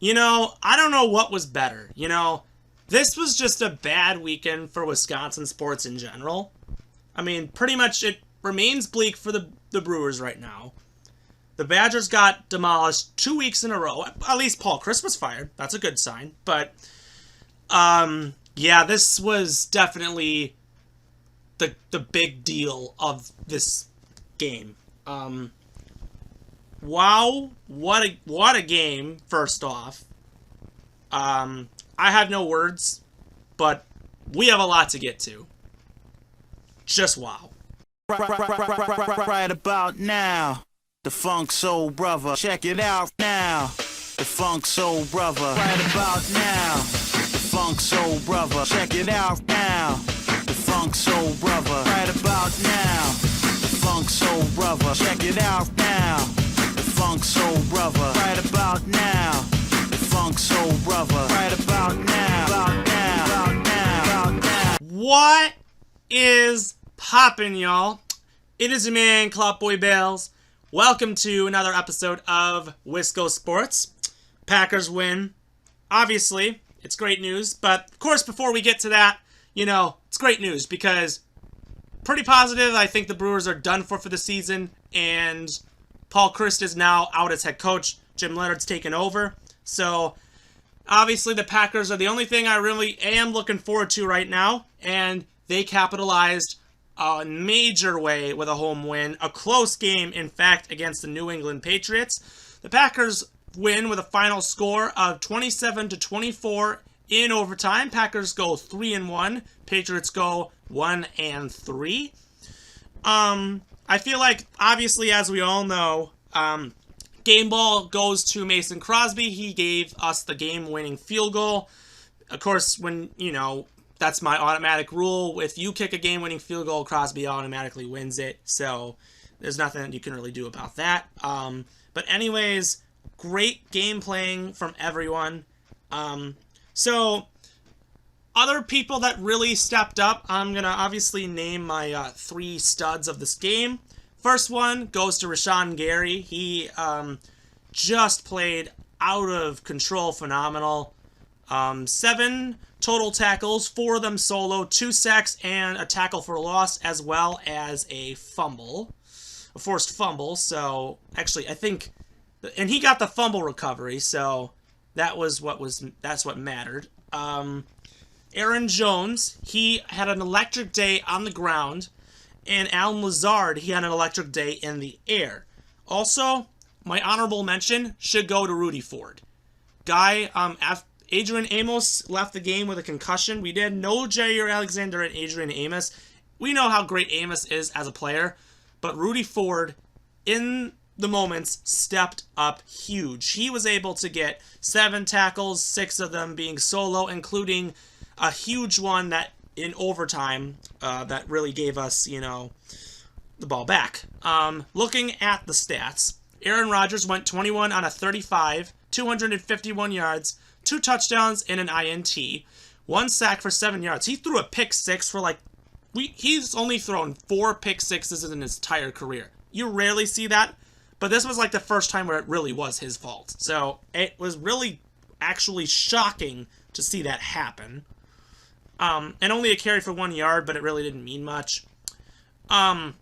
I don't know what was better. This was just a bad weekend for Wisconsin sports in general. I mean, pretty much it remains bleak for the Brewers right now. The Badgers got demolished 2 weeks in a row. At least Paul Chryst was fired. That's a good sign. But, yeah, this was definitely the big deal of this game. Wow, what a game, first off. I have no words, but we have a lot to get to. Just wow. Right about now, the Funk Soul Brother. Check it out now, the Funk Soul Brother. Right about now, the Funk Soul Brother. Check it out now, the Funk Soul Brother. Right about now, the Funk Soul Brother. Check it out now, the Funk Soul Brother. Right about now, the Funk Soul Brother. Right about now, about now, about now, about now. What is poppin', y'all? It is your man, Cloutboy Bales. Welcome to another episode of Wisco Sports. Packers win. Obviously, it's great news, but of course, before we get to that, it's great news because pretty positive. I think the Brewers are done for the season, and Paul Chryst is now out as head coach. Jim Leonard's taken over. So, obviously, the Packers are the only thing I really am looking forward to right now, and they capitalized a major way with a home win. A close game, in fact, against the New England Patriots. The Packers win with a final score of 27-24 in overtime. Packers go 3-1. Patriots go 1-3. I feel like, obviously, as we all know, game ball goes to Mason Crosby. He gave us the game-winning field goal. Of course, when, that's my automatic rule. If you kick a game-winning field goal, Crosby automatically wins it. So there's nothing that you can really do about that. But anyways, great game playing from everyone. So other people that really stepped up, I'm going to obviously name my three studs of this game. First one goes to Rashawn Gary. He just played out of control, phenomenal. 7 total tackles, 4 of them solo, 2 sacks, and a tackle for loss, as well as a fumble, a forced fumble. So, actually, I think, and he got the fumble recovery, so that's what mattered. Aaron Jones, he had an electric day on the ground, and Alan Lazard, he had an electric day in the air. Also, my honorable mention should go to Rudy Ford. Guy, Adrian Amos left the game with a concussion. We did no Jair Alexander and Adrian Amos. We know how great Amos is as a player, but Rudy Ford, in the moments, stepped up huge. He was able to get 7 tackles, 6 of them being solo, including a huge one that in overtime that really gave us, the ball back. Looking at the stats, Aaron Rodgers went 21 on a 35, 251 yards, 2 touchdowns and an INT, 1 sack for 7 yards. He threw a pick 6 for he's only thrown 4 pick 6s in his entire career. You rarely see that, but this was like the first time where it really was his fault. So it was really actually shocking to see that happen. And only a carry for 1 yard, but it really didn't mean much. On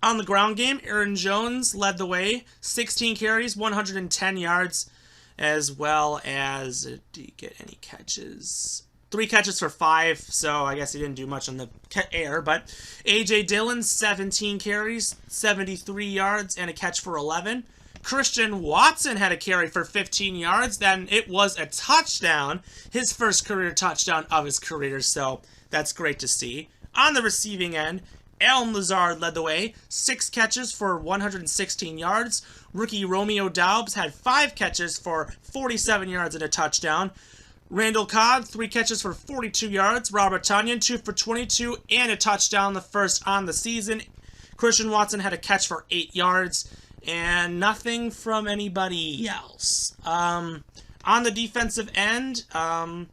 the ground game, Aaron Jones led the way, 16 carries, 110 yards, as well as, did he get any catches? 3 catches for 5, so I guess he didn't do much on the air, but A.J. Dillon, 17 carries, 73 yards, and a catch for 11. Christian Watson had a carry for 15 yards, then it was a touchdown, his first career touchdown of his career, so that's great to see. On the receiving end, Alan Lazard led the way, 6 catches for 116 yards. Rookie Romeo Doubs had 5 catches for 47 yards and a touchdown. Randall Cobb, 3 catches for 42 yards. Robert Tonyan, 2 for 22 and a touchdown, the first on the season. Christian Watson had a catch for 8 yards, and nothing from anybody else. On the defensive end, and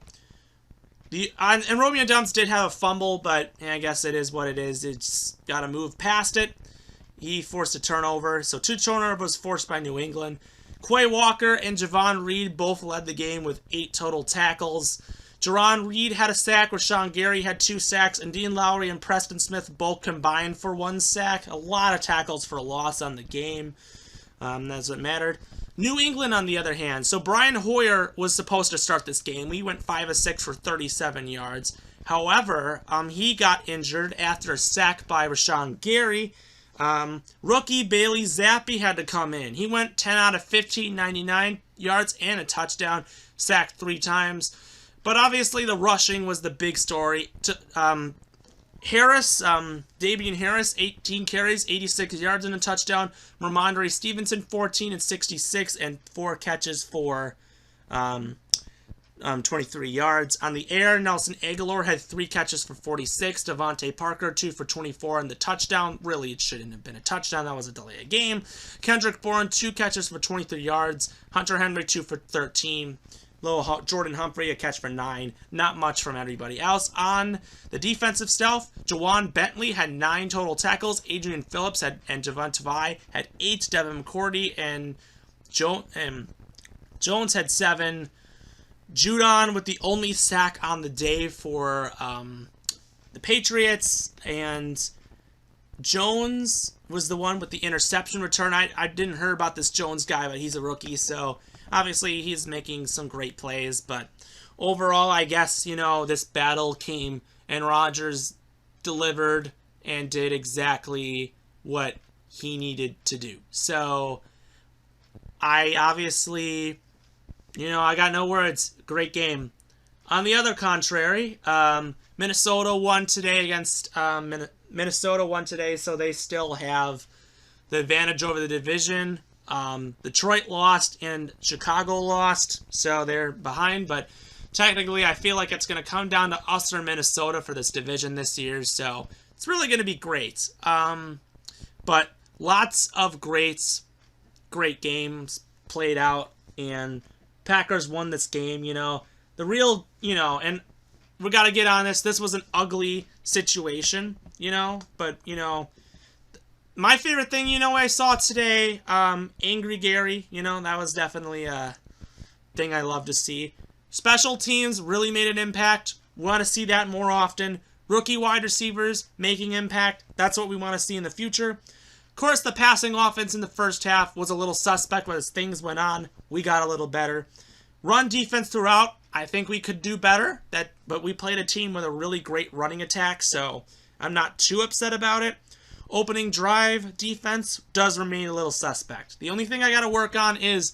Romeo Doubs did have a fumble, but I guess it is what it is. It's got to move past it. He forced a turnover, so 2 turnovers forced by New England. Quay Walker and Javon Reed both led the game with 8 total tackles. Jaron Reed had a sack, Rashawn Gary had 2 sacks, and Dean Lowry and Preston Smith both combined for 1 sack. A lot of tackles for a loss on the game. That's what mattered. New England, on the other hand. So Brian Hoyer was supposed to start this game. He went 5 of 6 for 37 yards. However, he got injured after a sack by Rashawn Gary. Rookie Bailey Zappi had to come in. He went 10 out of 15, 99 yards and a touchdown, sacked 3 times. But obviously the rushing was the big story. Harris, Davian Harris, 18 carries, 86 yards and a touchdown. Ramondre Stevenson, 14 and 66 and 4 catches for 23 yards. On the air, Nelson Aguilar had 3 catches for 46. Devontae Parker, 2 for 24 and the touchdown. Really, it shouldn't have been a touchdown. That was a delay of game. Kendrick Bourne, 2 catches for 23 yards. Hunter Henry, 2 for 13. Little Jordan Humphrey, a catch for 9. Not much from everybody else. On the defensive stuff, Jawan Bentley had 9 total tackles. Adrian Phillips and Javon Tavai had 8. Devin McCourty and Jones had 7. Judon with the only sack on the day for the Patriots, and Jones was the one with the interception return. I didn't hear about this Jones guy, but he's a rookie, so obviously he's making some great plays. But overall, I guess, this battle came and Rodgers delivered and did exactly what he needed to do. So I obviously, I got no words. Great game. On the other contrary, Minnesota won today against Minnesota won today, so they still have the advantage over the division. Detroit lost and Chicago lost, so they're behind. But technically, I feel like it's going to come down to us or Minnesota for this division this year, so it's really going to be great. But lots of great games played out, and Packers won this game, The real, and we got to get on this. This was an ugly situation, but, my favorite thing, I saw today, Angry Gary, that was definitely a thing I love to see. Special teams really made an impact. We want to see that more often. Rookie wide receivers making impact. That's what we want to see in the future. Of course, the passing offense in the first half was a little suspect, but as things went on, we got a little better. Run defense throughout, I think we could do better, but we played a team with a really great running attack, so I'm not too upset about it. Opening drive defense does remain a little suspect. The only thing I got to work on is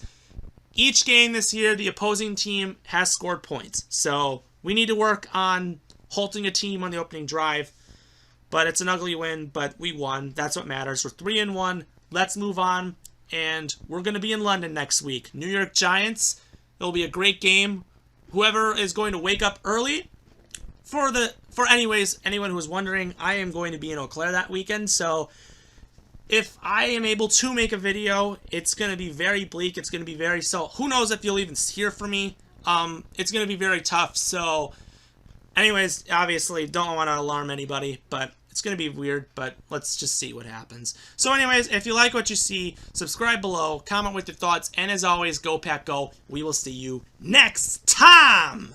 each game this year, the opposing team has scored points. So we need to work on halting a team on the opening drive. But it's an ugly win, but we won. That's what matters. We're 3-1. Let's move on. And we're going to be in London next week. New York Giants. It'll be a great game. Whoever is going to wake up early, anyone who is wondering, I am going to be in Eau Claire that weekend. So if I am able to make a video, it's going to be very bleak. It's going to be so who knows if you'll even hear from me. It's going to be very tough. So anyways, obviously don't want to alarm anybody, but it's going to be weird, but let's just see what happens. So anyways, if you like what you see, subscribe below, comment with your thoughts, and as always, go Pack Go. We will see you next time!